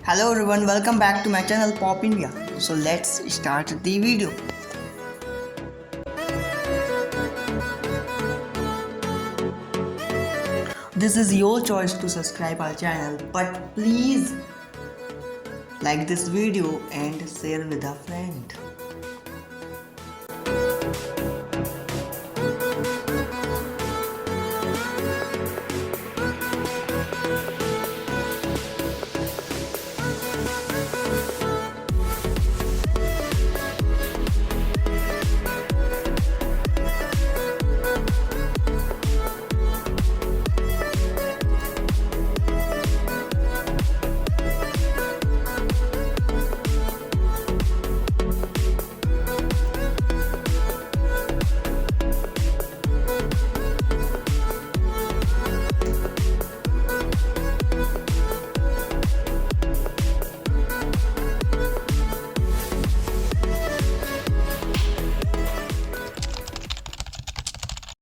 Hello everyone, welcome back to my channel Pop India. So let's start the video. This is your choice to subscribe our channel, but please like this video and share with a friend.